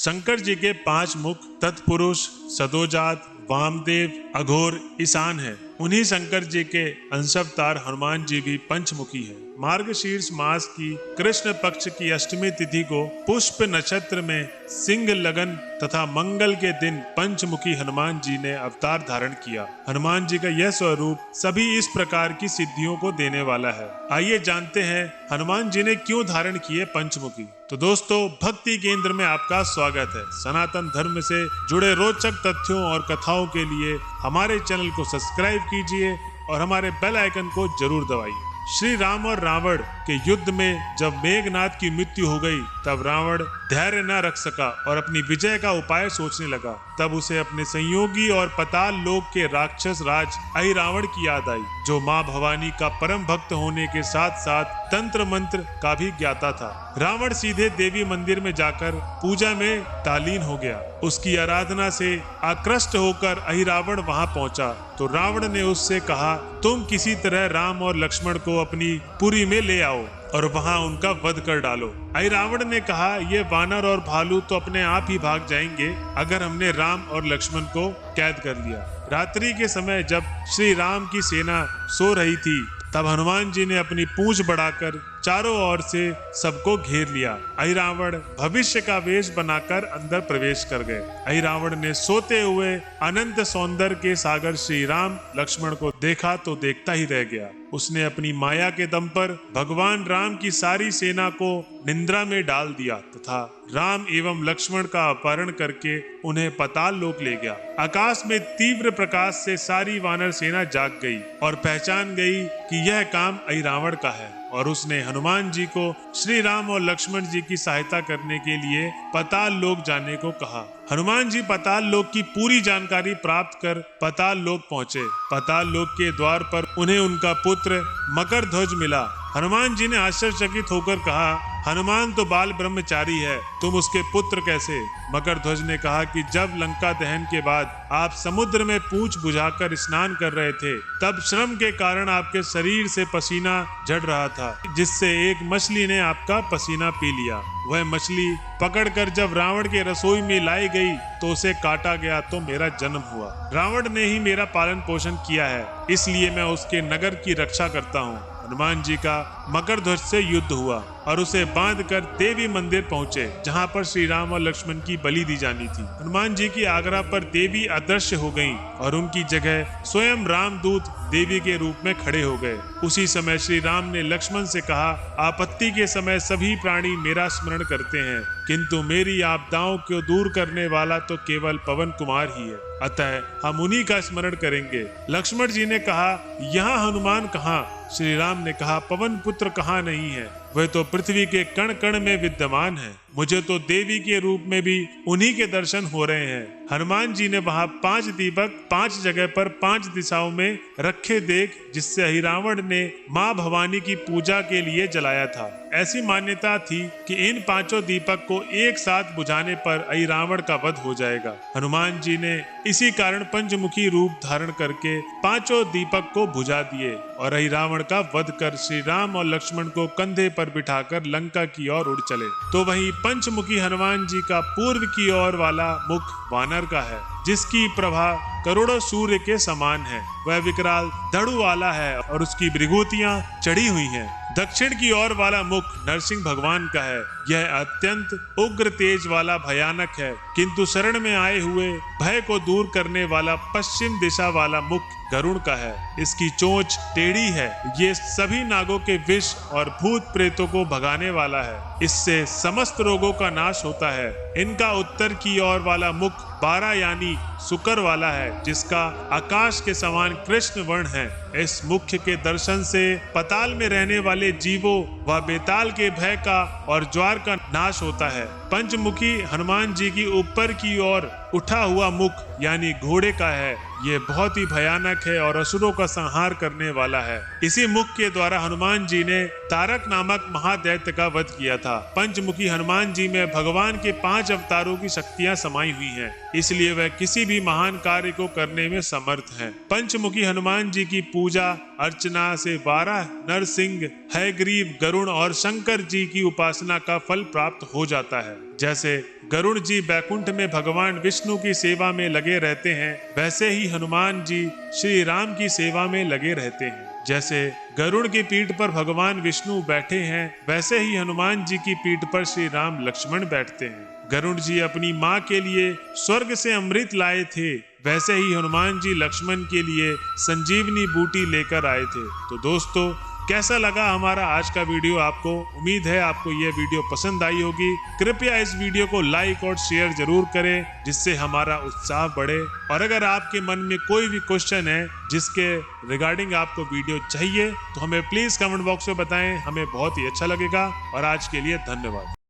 शंकर जी के 5 मुख तत्पुरुष, सदोजात, वामदेव, अघोर, ईशान है। उन्हीं शंकर जी के अंशावतार हनुमान जी भी पंचमुखी है। मार्गशीर्ष मास की कृष्ण पक्ष की अष्टमी तिथि को पुष्प नक्षत्र में सिंह लगन तथा मंगल के दिन पंचमुखी हनुमान जी ने अवतार धारण किया। हनुमान जी का यह स्वरूप सभी इस प्रकार की सिद्धियों को देने वाला है। आइए जानते हैं हनुमान जी ने क्यों धारण किए पंचमुखी। तो दोस्तों, भक्ति केंद्र में आपका स्वागत है। सनातन धर्म से जुड़े रोचक तथ्यों और कथाओं के लिए हमारे चैनल को सब्सक्राइब कीजिए और हमारे बेल आइकन को जरूर दबाइए। श्री राम और रावण के युद्ध में जब मेघनाथ की मृत्यु हो गई, तब रावण धैर्य न रख सका और अपनी विजय का उपाय सोचने लगा। तब उसे अपने संयोगी और पाताल लोक के राक्षस राज अहिरावण की याद आई, जो माँ भवानी का परम भक्त होने के साथ साथ तंत्र मंत्र का भी ज्ञाता था। रावण सीधे देवी मंदिर में जाकर पूजा में तालीन हो गया। उसकी आराधना से आकृष्ट होकर अहिरावण वहां पहुंचा तो रावण ने उससे कहा, तुम किसी तरह राम और लक्ष्मण को अपनी पुरी में ले आओ और वहां उनका वध कर डालो। अहिरावण ने कहा, ये वानर और भालू तो अपने आप ही भाग जाएंगे अगर हमने राम और लक्ष्मण को कैद कर लिया। रात्रि के समय जब श्री राम की सेना सो रही थी, तब हनुमान जी ने अपनी पूंछ बढ़ाकर चारों ओर से सबको घेर लिया। अहिरावण भविष्य का वेश बनाकर अंदर प्रवेश कर गए। अहिरावण ने सोते हुए अनंत सौंदर्य के सागर श्री राम लक्ष्मण को देखा तो देखता ही रह गया। उसने अपनी माया के दम पर भगवान राम की सारी सेना को निंद्रा में डाल दिया तथा राम एवं लक्ष्मण का अपहरण करके उन्हें पाताल लोक ले गया। आकाश में तीव्र प्रकाश से सारी वानर सेना जाग गई और पहचान गई कि यह काम अहिरावण का है, और उसने हनुमान जी को श्री राम और लक्ष्मण जी की सहायता करने के लिए पाताल लोक जाने को कहा। हनुमान जी पाताल लोक की पूरी जानकारी प्राप्त कर पाताल लोक पहुँचे। पाताल लोक के द्वार पर उन्हें उनका पुत्र मकरध्वज मिला। हनुमान जी ने आश्चर्यचकित होकर कहा, हनुमान तो बाल ब्रह्मचारी है, तुम उसके पुत्र कैसे? मकरध्वज ने कहा कि जब लंका दहन के बाद आप समुद्र में पूंछ बुझाकर स्नान कर रहे थे, तब श्रम के कारण आपके शरीर से पसीना झड़ रहा था, जिससे एक मछली ने आपका पसीना पी लिया। वह मछली पकड़कर जब रावण के रसोई में लाई गई तो उसे काटा गया तो मेरा जन्म हुआ। रावण ने ही मेरा पालन पोषण किया है, इसलिए मैं उसके नगर की रक्षा करता हूँ। हनुमान जी का मकरध्वज से युद्ध हुआ और उसे बांधकर देवी मंदिर पहुंचे, जहां पर श्री राम और लक्ष्मण की बलि दी जानी थी। हनुमान जी की आज्ञा पर देवी अदृश्य हो गईं और उनकी जगह स्वयं रामदूत देवी के रूप में खड़े हो गए। उसी समय श्री राम ने लक्ष्मण से कहा, आपत्ति के समय सभी प्राणी मेरा स्मरण करते हैं, किंतु मेरी आपदाओं को दूर करने वाला तो केवल पवन कुमार ही है, अतः हम उन्हीं का स्मरण करेंगे। लक्ष्मण जी ने कहा, यहाँ हनुमान कहाँ? श्री राम ने कहा, पवन पुत्र कहाँ नहीं है, वह तो पृथ्वी के कण कण में विद्यमान है। मुझे तो देवी के रूप में भी उन्हीं के दर्शन हो रहे हैं। हनुमान जी ने वहां 5 दीपक 5 जगह पर 5 दिशाओं में रखे देख, जिससे अहिरावण ने माँ भवानी की पूजा के लिए जलाया था। ऐसी मान्यता थी कि इन 5 दीपक को एक साथ बुझाने पर अहिरावण का वध हो जाएगा। हनुमान जी ने इसी कारण पंचमुखी रूप धारण करके 5 दीपक को बुझा दिए और अहिरावण का वध कर श्री राम और लक्ष्मण को कंधे पर बिठाकर लंका की ओर उड़ चले। तो वहीं पंचमुखी हनुमान जी का पूर्व की ओर वाला मुख वानर का है, जिसकी प्रभा करोड़ों सूर्य के समान है। वह विकराल धड़ु वाला है और उसकी विभूतियां चढ़ी हुई हैं। दक्षिण की ओर वाला मुख नरसिंह भगवान का है। यह अत्यंत उग्र तेज वाला भयानक है, किंतु शरण में आए हुए भय को दूर करने वाला पश्चिम दिशा वाला मुख गरुड़ का है। इसकी चोंच टेढ़ी है। ये सभी नागों के विष और भूत प्रेतों को भगाने वाला है। इससे समस्त रोगों का नाश होता है। इनका उत्तर की ओर वाला मुख 12 यानी शुकर वाला है, जिसका आकाश के समान कृष्ण वर्ण है। इस मुख्य के दर्शन से पाताल में रहने वाले जीवों व बेताल के भय का और ज्वार का नाश होता है। पंचमुखी हनुमान जी की ऊपर की ओर उठा हुआ मुख यानी घोड़े का है। ये बहुत ही भयानक है और असुरों का संहार करने वाला है। इसी मुख के द्वारा हनुमान जी ने तारक नामक महादैत्य का वध किया था। पंचमुखी हनुमान जी में भगवान के 5 अवतारों की शक्तियां समाई हुई हैं, इसलिए वह किसी भी महान कार्य को करने में समर्थ हैं। पंचमुखी हनुमान जी की पूजा अर्चना से 12 नरसिंह, हयग्रीव, गरुड़ और शंकर जी की उपासना का फल प्राप्त हो जाता है। जैसे गरुड़ जी बैकुंठ में भगवान विष्णु की सेवा में लगे रहते हैं, वैसे ही हनुमान जी श्री राम की सेवा में लगे रहते हैं। जैसे गरुड़ की पीठ पर भगवान विष्णु बैठे हैं, वैसे ही हनुमान जी की पीठ पर श्री राम लक्ष्मण बैठते हैं। गरुड़ जी अपनी माँ के लिए स्वर्ग से अमृत लाए थे, वैसे ही हनुमान जी लक्ष्मण के लिए संजीवनी बूटी लेकर आए थे। तो दोस्तों, कैसा लगा हमारा आज का वीडियो आपको? उम्मीद है आपको यह वीडियो पसंद आई होगी। कृपया इस वीडियो को लाइक और शेयर जरूर करें, जिससे हमारा उत्साह बढ़े। और अगर आपके मन में कोई भी क्वेश्चन है जिसके रिगार्डिंग आपको वीडियो चाहिए, तो हमें प्लीज कमेंट बॉक्स में बताएं, हमें बहुत ही अच्छा लगेगा। और आज के लिए धन्यवाद।